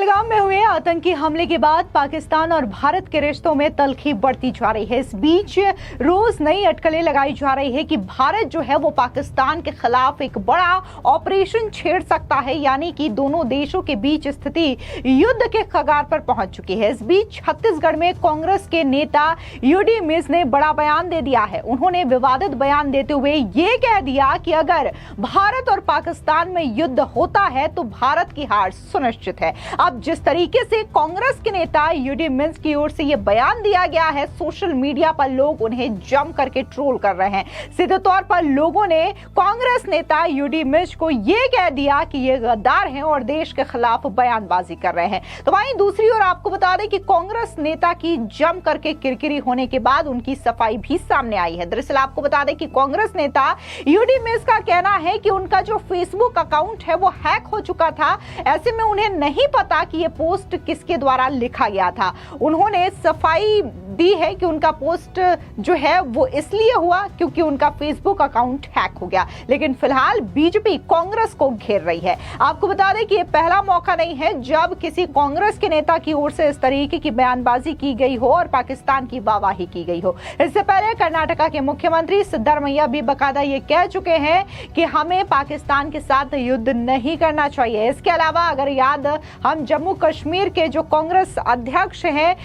पहलगाम में हुए आतंकी हमले के बाद पाकिस्तान और भारत के रिश्तों में तल्खी बढ़ती जा रही है। इस बीच रोज नई अटकलें लगाई जा रही है कि भारत जो है वो पाकिस्तान के खिलाफ एक बड़ा ऑपरेशन छेड़ सकता है, यानी कि दोनों देशों के बीच स्थिति युद्ध के कगार पर पहुंच चुकी है। इस बीच छत्तीसगढ़ में कांग्रेस के नेता यूडी मिज ने बड़ा बयान दे दिया है। उन्होंने विवादित बयान देते हुए ये कह दिया कि अगर भारत और पाकिस्तान में युद्ध होता है तो भारत की हार सुनिश्चित है। अब जिस तरीके से कांग्रेस के नेता यूडी मिज की ओर से यह बयान दिया गया है, सोशल मीडिया पर लोग उन्हें जम करके ट्रोल कर रहे हैं। सीधे तौर पर लोगों ने कांग्रेस नेता यूडी मिज को यह कह दिया कि ये गद्दार हैं और देश के खिलाफ बयानबाजी कर रहे हैं। तो वहीं दूसरी ओर आपको बता दें कि कांग्रेस नेता की जम करके किरकिरी होने के बाद उनकी सफाई भी सामने आई है। दरअसल आपको बता दें कि कांग्रेस नेता यूडी मिज का कहना है कि उनका जो फेसबुक अकाउंट है वो हैक हो चुका था। ऐसे में उन्हें नहीं पता कि ये पोस्ट किसके द्वारा लिखा गया था। उन्होंने सफाई दी है कि उनका पोस्ट जो है वो इसलिए हुआ क्योंकि उनका फेसबुक अकाउंट हैक हो गया। लेकिन फिलहाल बीजेपी कांग्रेस को घेर रही है। आपको बता दें कि ये पहला मौका नहीं है जब किसी कांग्रेस के नेता की ओर से इस तरीके की बयानबाजी की गई हो और पाकिस्तान की वाहवाही की गई हो। इससे पहले कर्नाटका के मुख्यमंत्री सिद्धरमैया भी बकायदा ये कह चुके हैं कि हमें पाकिस्तान के साथ युद्ध नहीं करना चाहिए। इसके अलावा अगर याद हम जम्मू कश्मीर के जो कांग्रेस अध्यक्ष हैं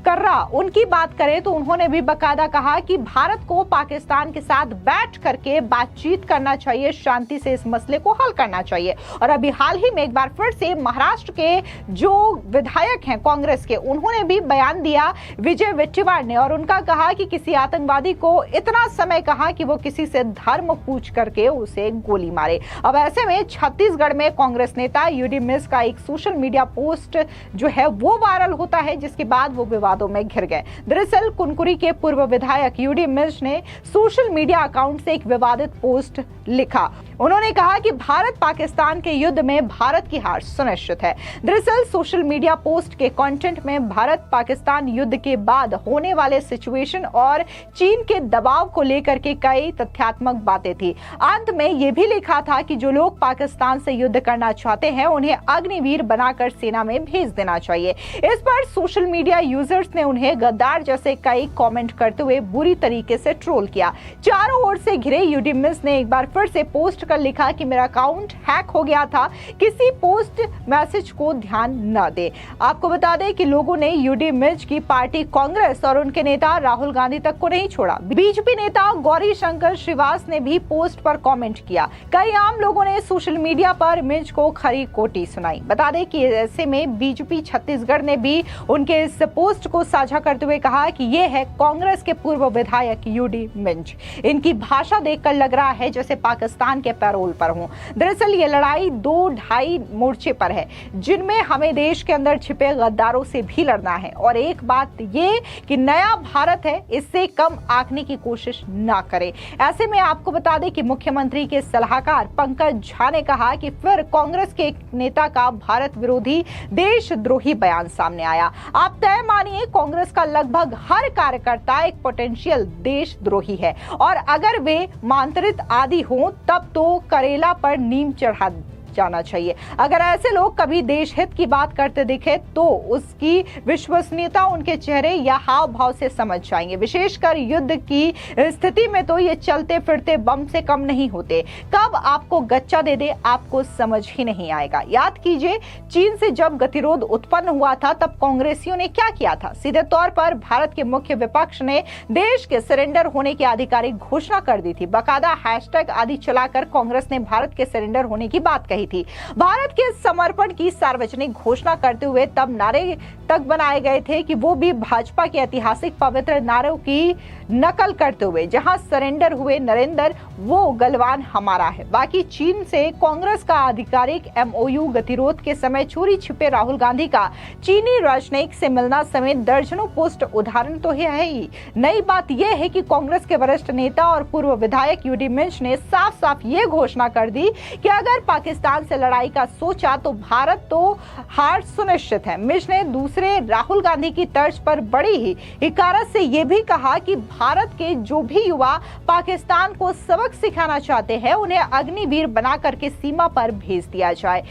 कर्रा, उनकी बात करें तो उन्होंने भी बकायदा कहा कि भारत को पाकिस्तान के साथ बैठ करके बातचीत करना चाहिए, शांति से इस मसले को हल करना चाहिए। और अभी हाल ही में एक बार फिर से महाराष्ट्र के जो विधायक हैं कांग्रेस के, उन्होंने भी बयान दिया विजय विट्टीवार ने, और उनका कहा कि किसी आतंकवादी को इतना समय कहा कि वो किसी से धर्म पूछ करके उसे गोली मारे। अब ऐसे में छत्तीसगढ़ में कांग्रेस नेता यूडी मिज का एक सोशल मीडिया पोस्ट जो है वो वायरल होता है, जिसके बाद वो विवादों में घिर गए। दरअसल कुनकुरी के पूर्व विधायक यूडी मिज ने सोशल मीडिया अकाउंट से एक विवादित पोस्ट लिखा। उन्होंने कहा कि भारत पाकिस्तान के युद्ध में भारत की हार सुनिश्चित है। दरअसल सोशल मीडिया पोस्ट के कंटेंट में भारत पाकिस्तान युद्ध के बाद होने वाले सिचुएशन और चीन के दबाव को लेकर के कई तथ्यात्मक बातें थी। अंत में यह भी लिखा था कि जो लोग पाकिस्तान से युद्ध करना चाहते हैं उन्हें अग्निवीर बनाकर सेना में भेज देना चाहिए। इस पर सोशल मीडिया यूजर्स ने उन्हें गद्दार जैसे कई कमेंट करते हुए बुरी तरीके से ट्रोल किया। चारों ओर से घिरे यूडी मिज ने एक बार फिर से पोस्ट कर लिखा कि मेरा अकाउंट हैक हो गया था, किसी पोस्ट मैसेज को ध्यान न दे। आपको बता दें कि लोगों ने यूडी मिज की पार्टी कांग्रेस और उनके नेता राहुल गांधी तक को नहीं छोड़ा। बीजेपी नेता गौरी शंकर श्रीवास ने भी पोस्ट पर कमेंट किया। कई आम लोगों ने सोशल मीडिया पर मिज को खरी खोटी सुनाई। बता दें कि ऐसे में बीजेपी छत्तीसगढ़ ने भी उनके इस पोस्ट को साझा करते हुए कहा कि ये है कांग्रेस के पूर्व विधायक यूडी मिज। इनकी भाषा देखकर लग रहा है जैसे पाकिस्तान के पैरोल पर हों। दरअसल ये लड़ाई 2-2.5 मोर्चे पर है, जिनमें हमें देश के अंदर छिपे गद्दारों से भी लड़ना है। और एक बात ये कि नया भारत है, इससे कम आंकने की कोशिश ना करें। ऐसे में आपको बता दें कि मुख्यमंत्री के सलाहकार पंकज झा ने कहा कि फिर कांग्रेस के एक नेता का भारत विरोधी देशद्रोही बयान सामने आया। आप तय मानिए कांग्रेस का लगभग हर कार्यकर्ता एक पोटेंशियल देशद्रोही है, और अगर वे मांत्रित आदि हों तब तो करेला पर नीम चढ़ा जाना चाहिए। अगर ऐसे लोग कभी देश हित की बात करते दिखे तो उसकी विश्वसनीयता उनके चेहरे या हाव भाव से समझ जाएंगे। विशेषकर युद्ध की स्थिति में तो ये चलते फिरते बम से कम नहीं होते। कब आपको गच्चा दे दे आपको समझ ही नहीं आएगा। याद कीजिए चीन से जब गतिरोध उत्पन्न हुआ था तब कांग्रेसियों ने क्या किया था। सीधे तौर पर भारत के मुख्य विपक्ष ने देश के सरेंडर होने की आधिकारिक घोषणा कर दी थी। बाकायदा हैशटैग आदि चलाकर कांग्रेस ने भारत के सरेंडर होने की बात कही थी। भारत के समर्पण की सार्वजनिक घोषणा करते हुए तब नारे तक बनाए गए थे कि वो भी भाजपा के ऐतिहासिक पवित्र नारों की नकल करते हुए, जहां सरेंडर हुए नरेंद्र वो गलवान हमारा है। बाकी चीन से कांग्रेस का आधिकारिक एमओयू गतिरोध के समय चोरी छिपे राहुल गांधी का चीनी राजनयिक से मिलना समेत दर्जनों पोस्ट उदाहरण तो है ही। नई बात यह है कि कांग्रेस के वरिष्ठ नेता और पूर्व विधायक यूडी मिज ने साफ साफ ये घोषणा कर दी कि अगर पाकिस्तान से लड़ाई का सोचा तो भारत तो हार सुनिश्चित है। मिज ने दूसरे राहुल गांधी की तर्ज पर बड़ी ही हिकारत से यह भी कहा कि भारत के जो भी युवा पाकिस्तान को सबक सिखाना चाहते हैं उन्हें अग्निवीर बना करके सीमा पर भेज दिया जाए।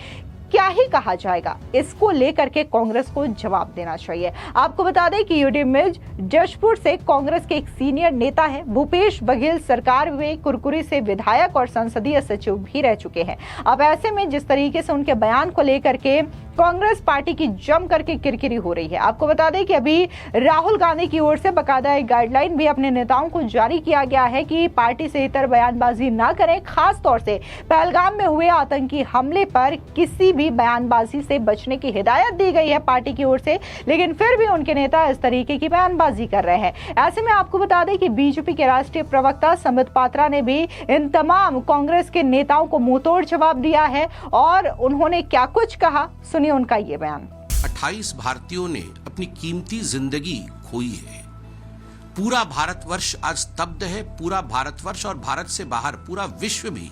क्या ही कहा जाएगा। इसको लेकर के कांग्रेस को जवाब देना चाहिए। आपको बता दें कि यूडी मिर्ज जशपुर से कांग्रेस के एक सीनियर नेता है। भूपेश बघेल सरकार में कुरकुरी से विधायक और संसदीय सचिव भी रह चुके हैं। अब ऐसे में जिस तरीके से उनके बयान को लेकर के कांग्रेस पार्टी की जम करके किरकिरी हो रही है। आपको बता दें कि अभी राहुल गांधी की ओर से बकायदा एक गाइडलाइन भी अपने नेताओं को जारी किया गया है कि पार्टी से इतर बयानबाजी ना करें। खास तौर से पहलगाम में हुए आतंकी हमले पर किसी भी बयानबाजी से बचने की हिदायत दी गई है पार्टी की ओर से, लेकिन फिर भी उनके नेता इस तरीके की बयानबाजी कर रहे हैं। ऐसे में आपको बता दें कि बीजेपी के राष्ट्रीय प्रवक्ता संबित पात्रा ने भी इन तमाम कांग्रेस के नेताओं को मुंहतोड़ जवाब दिया है और उन्होंने क्या कुछ कहा, सुनिए उनका ये बयान। 28 भारतीयों ने अपनी कीमती जिंदगी खोई है। पूरा भारतवर्ष आज स्तब्ध है। पूरा भारतवर्ष और भारत से बाहर पूरा विश्व भी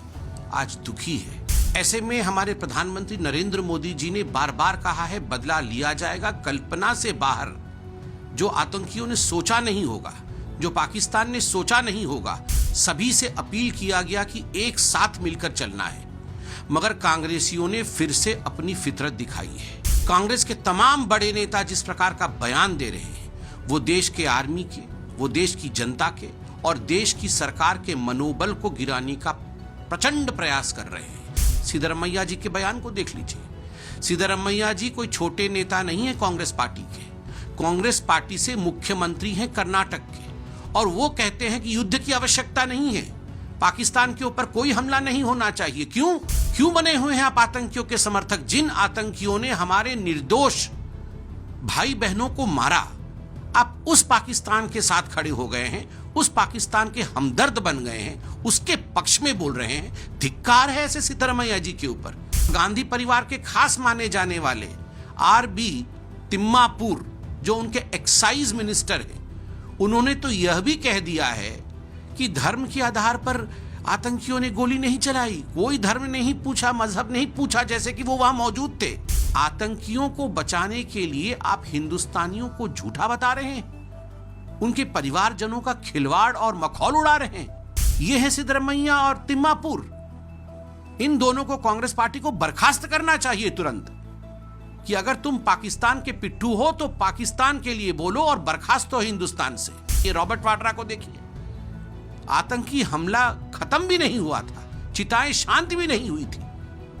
आज दुखी है। ऐसे में हमारे प्रधानमंत्री नरेंद्र मोदी जी ने बार बार कहा है, बदला लिया जाएगा। कल्पना से बाहर जो आतंकियों ने सोचा नहीं होगा, जो पाकिस्तान ने सोचा नहीं होगा, सभी से अपील किया गया कि एक साथ मिलकर चलना है, मगर कांग्रेसियों ने फिर से अपनी फितरत दिखाई है। कांग्रेस के तमाम बड़े नेता जिस प्रकार का बयान दे रहे हैं, वो देश के आर्मी के, वो देश की जनता के और देश की सरकार के मनोबल को गिराने का प्रचंड प्रयास कर रहे हैं। सिद्धरमैया जी के बयान को देख लीजिए। सिद्धरमैया जी कोई छोटे नेता नहीं है कांग्रेस पार्टी के। कांग्रेस पार्टी से मुख्यमंत्री हैं कर्नाटक के, और वो कहते हैं कि युद्ध की आवश्यकता नहीं है, पाकिस्तान के ऊपर कोई हमला नहीं होना चाहिए। क्यों बने हुए हैं आप आतंकियों के समर्थक? जिन आतंकियों ने हमारे निर्दोष भाई बहनों को मारा, आप उस पाकिस्तान के साथ खड़े हो गए हैं, उस पाकिस्तान के हमदर्द बन गए हैं, उसके पक्ष में बोल रहे हैं। धिक्कार है ऐसे सिद्धरमैया जी के ऊपर। गांधी परिवार के खास माने जाने वाले आरबी तिम्मापुर, जो उनके एक्साइज मिनिस्टर हैं, उन्होंने तो यह भी कह दिया है कि धर्म के आधार पर आतंकियों ने गोली नहीं चलाई, कोई धर्म नहीं पूछा, मजहब नहीं पूछा, जैसे कि वो वहां मौजूद थे। आतंकियों को बचाने के लिए आप हिंदुस्तानियों को झूठा बता रहे हैं, उनके परिवारजनों का खिलवाड़ और मखौल उड़ा रहे हैं। ये है सिद्धरमैया और तिम्मापुर। इन दोनों को कांग्रेस पार्टी को बर्खास्त करना चाहिए तुरंत, कि अगर तुम पाकिस्तान के पिट्ठू हो तो पाकिस्तान के लिए बोलो और बर्खास्त हो हिंदुस्तान से। ये रॉबर्ट वाड्रा को देखिए, आतंकी हमला खत्म भी नहीं हुआ था, चिताएं शांत भी नहीं हुई थी,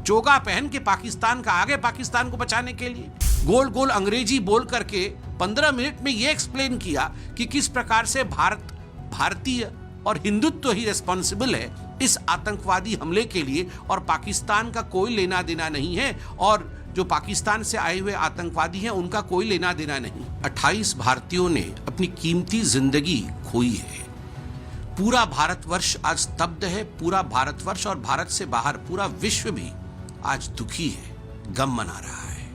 चोगा पहन के पाकिस्तान का आगे पाकिस्तान को बचाने के लिए गोल गोल अंग्रेजी बोल करके 15 मिनट में यह एक्सप्लेन किया कि किस प्रकार से भारतीय और हिंदुत्व ही रिस्पॉन्सिबल है इस आतंकवादी हमले के लिए, और पाकिस्तान का कोई लेना देना नहीं है, और जो पाकिस्तान से आए हुए आतंकवादी हैं उनका कोई लेना देना नहीं। 28 भारतीयों ने अपनी कीमती जिंदगी खोई है। पूरा भारतवर्ष आज स्तब्ध है। पूरा भारतवर्ष और भारत से बाहर पूरा विश्व भी आज दुखी है, गम मना रहा है।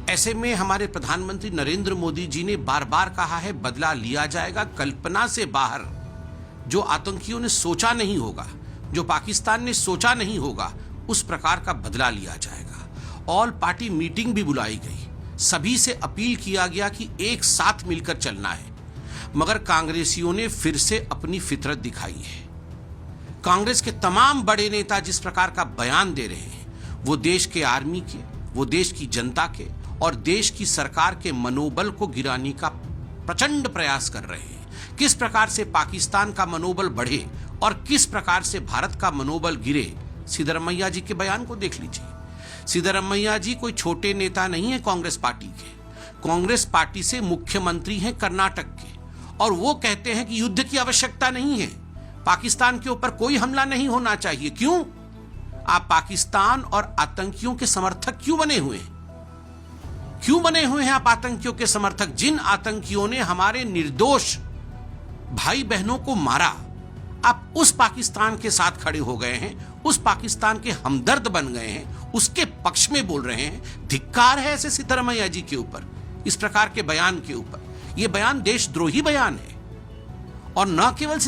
ऐसे में हमारे प्रधानमंत्री नरेंद्र मोदी जी ने बार बार कहा है, बदला लिया जाएगा। कल्पना से बाहर जो आतंकियों ने सोचा नहीं होगा, जो पाकिस्तान ने सोचा नहीं होगा, उस प्रकार का बदला लिया जाएगा। ऑल पार्टी मीटिंग भी बुलाई गई, सभी से अपील किया गया कि एक साथ मिलकर चलना है, मगर कांग्रेसियों ने फिर से अपनी फितरत दिखाई है। कांग्रेस के तमाम बड़े नेता जिस प्रकार का बयान दे रहे हैं, वो देश के आर्मी के, वो देश की जनता के और देश की सरकार के मनोबल को गिराने का प्रचंड प्रयास कर रहे हैं। किस प्रकार से पाकिस्तान का मनोबल बढ़े और किस प्रकार से भारत का मनोबल गिरे, सिद्धरमैया जी के बयान को देख लीजिए। सिद्धरमैया जी कोई छोटे नेता नहीं है कांग्रेस पार्टी के। कांग्रेस पार्टी से मुख्यमंत्री हैं कर्नाटक के, और वो कहते हैं कि युद्ध की आवश्यकता नहीं है, पाकिस्तान के ऊपर कोई हमला नहीं होना चाहिए। आप पाकिस्तान और आतंकियों के समर्थक क्यों बने हुए हैं? क्यों बने हुए हैं आप आतंकियों के समर्थक? जिन आतंकियों ने हमारे निर्दोष भाई बहनों को मारा, आप उस पाकिस्तान के साथ खड़े हो गए हैं, उस पाकिस्तान के हमदर्द बन गए हैं, उसके पक्ष में बोल रहे हैं। धिक्कार है ऐसे सिद्धरमैया जी के ऊपर, इस प्रकार के बयान के ऊपर। यह बयान देशद्रोही बयान है। और न केवल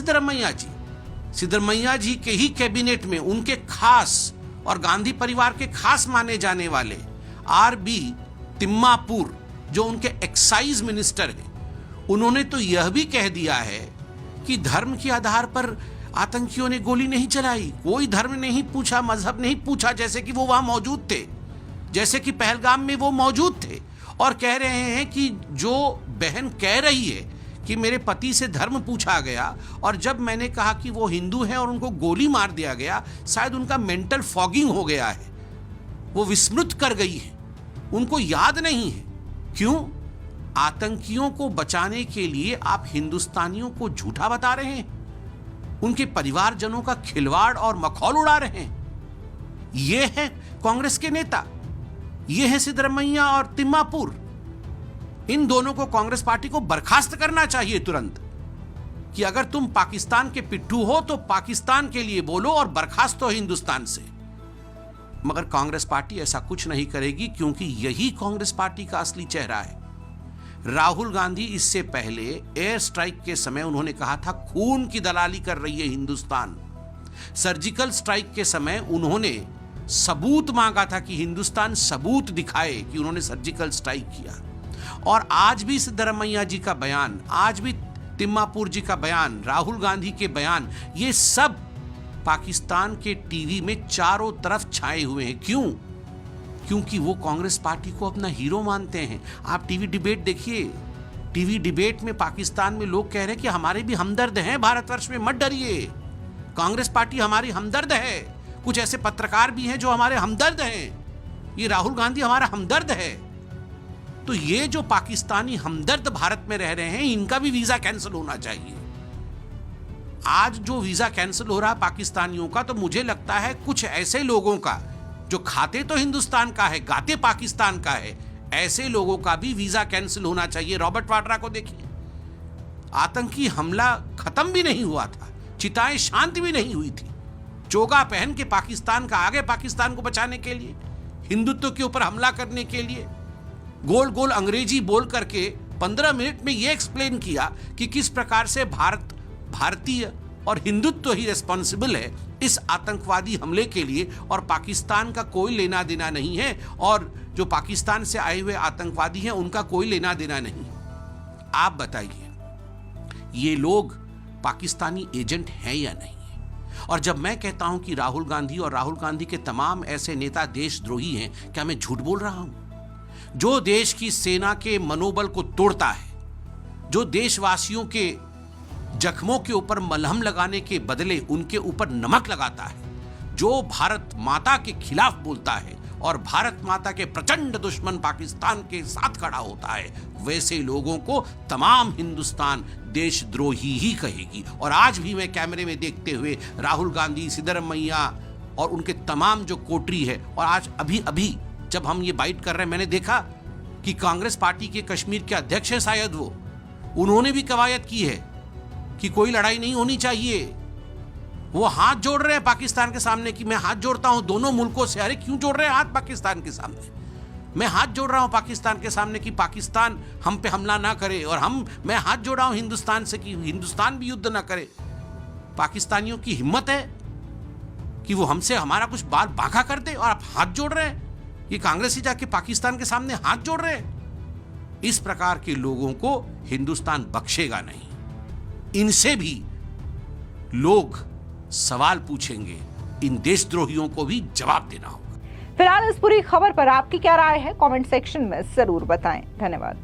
सिद्धरमैया जी के ही कैबिनेट में उनके खास और गांधी परिवार के खास माने जाने वाले आरबी तिम्मापुर, जो उनके एक्साइज मिनिस्टर हैं, उन्होंने तो यह भी कह दिया है कि धर्म के आधार पर आतंकियों ने गोली नहीं चलाई, कोई धर्म नहीं पूछा, मजहब नहीं पूछा, जैसे कि वो वहां मौजूद थे। जैसे कि पहलगाम में वो मौजूद थे और कह रहे हैं कि जो बहन कह रही है कि मेरे पति से धर्म पूछा गया और जब मैंने कहा कि वो हिंदू हैं और उनको गोली मार दिया गया, शायद उनका मेंटल फॉगिंग हो गया है, वो विस्मृत कर गई है, उनको याद नहीं है। क्यों? आतंकियों को बचाने के लिए आप हिंदुस्तानियों को झूठा बता रहे हैं, उनके परिवारजनों का खिलवाड़ और मखौल उड़ा रहे हैं। ये है कांग्रेस के नेता, ये है सिद्धरमैया और तिम्मापुर। इन दोनों को कांग्रेस पार्टी को बर्खास्त करना चाहिए तुरंत कि अगर तुम पाकिस्तान के पिट्ठू हो तो पाकिस्तान के लिए बोलो और बर्खास्त हो हिंदुस्तान से। मगर कांग्रेस पार्टी ऐसा कुछ नहीं करेगी, क्योंकि यही कांग्रेस पार्टी का असली चेहरा है। राहुल गांधी इससे पहले एयर स्ट्राइक के समय उन्होंने कहा था खून की दलाली कर रही है हिंदुस्तान। सर्जिकल स्ट्राइक के समय उन्होंने सबूत मांगा था कि हिंदुस्तान सबूत दिखाए कि उन्होंने सर्जिकल स्ट्राइक किया। और आज भी सिद्धरमैया जी का बयान, आज भी तिम्मापुर जी का बयान, राहुल गांधी के बयान, ये सब पाकिस्तान के टीवी में चारों तरफ छाए हुए हैं। क्यों? क्योंकि वो कांग्रेस पार्टी को अपना हीरो मानते हैं। आप टीवी डिबेट देखिए, टीवी डिबेट में पाकिस्तान में लोग कह रहे हैं कि हमारे भी हमदर्द हैं भारतवर्ष में, मत डरिए, कांग्रेस पार्टी हमारी हमदर्द है। कुछ ऐसे पत्रकार भी हैं जो हमारे हमदर्द हैं, ये राहुल गांधी हमारा हमदर्द है। तो ये जो पाकिस्तानी हमदर्द भारत में रह रहे हैं, इनका भी वीजा कैंसिल होना चाहिए। आज जो वीजा कैंसिल हो रहा है पाकिस्तानियों का, तो मुझे लगता है कुछ ऐसे लोगों का जो खाते तो हिंदुस्तान का है, गाते पाकिस्तान का है, ऐसे लोगों का भी वीजा कैंसिल होना चाहिए। रॉबर्ट वाड्रा को देखिए, आतंकी हमला खत्म भी नहीं हुआ था, चिताएं शांत भी नहीं हुई थी, चोगा पहन के पाकिस्तान का आगे, पाकिस्तान को बचाने के लिए, हिंदुत्व के ऊपर हमला करने के लिए गोल गोल अंग्रेजी बोल करके 15 मिनट में यह एक्सप्लेन किया कि किस प्रकार से भारतीय और हिंदुत्व ही रिस्पॉन्सिबल है इस आतंकवादी हमले के लिए, और पाकिस्तान का कोई लेना देना नहीं है, और जो पाकिस्तान से आए हुए आतंकवादी हैं उनका कोई लेना देना नहीं। आप बताइए, ये लोग पाकिस्तानी एजेंट हैं या नहीं? और जब मैं कहता हूं कि राहुल गांधी और राहुल गांधी के तमाम ऐसे नेता देशद्रोही हैं, क्या मैं झूठ बोल रहा हूं? जो देश की सेना के मनोबल को तोड़ता है, जो देशवासियों के जख्मों के ऊपर मलहम लगाने के बदले उनके ऊपर नमक लगाता है, जो भारत माता के खिलाफ बोलता है और भारत माता के प्रचंड दुश्मन पाकिस्तान के साथ खड़ा होता है, वैसे लोगों को तमाम हिंदुस्तान देशद्रोही ही कहेगी। और आज भी मैं कैमरे में देखते हुए राहुल गांधी, सिद्धरमैया और उनके तमाम जो कोटरी है, और आज अभी जब हम ये बाइट कर रहे हैं, मैंने देखा कि कांग्रेस पार्टी के कश्मीर के अध्यक्ष हैं शायद वो, उन्होंने भी कवायद की है कि कोई लड़ाई नहीं होनी चाहिए। वो हाथ जोड़ रहे हैं पाकिस्तान के सामने कि मैं हाथ जोड़ता हूं दोनों मुल्कों से। अरे क्यों जोड़ रहे हैं हाथ पाकिस्तान के सामने? मैं हाथ जोड़ रहा हूं पाकिस्तान के सामने कि पाकिस्तान हम पे हमला ना करे, और मैं हाथ जोड़ रहा हूं हिंदुस्तान से कि हिंदुस्तान भी युद्ध ना करे। पाकिस्तानियों की हिम्मत है कि वो हमसे हमारा कुछ बाल बांका कर दे, और आप हाथ जोड़ रहे हैं। ये कांग्रेस ही जाके पाकिस्तान के सामने हाथ जोड़ रहे हैं। इस प्रकार के लोगों को हिंदुस्तान बख्शेगा नहीं। इनसे भी लोग सवाल पूछेंगे, इन देशद्रोहियों को भी जवाब देना होगा। फिलहाल इस पूरी खबर पर आपकी क्या राय है? कमेंट सेक्शन में जरूर बताएं। धन्यवाद।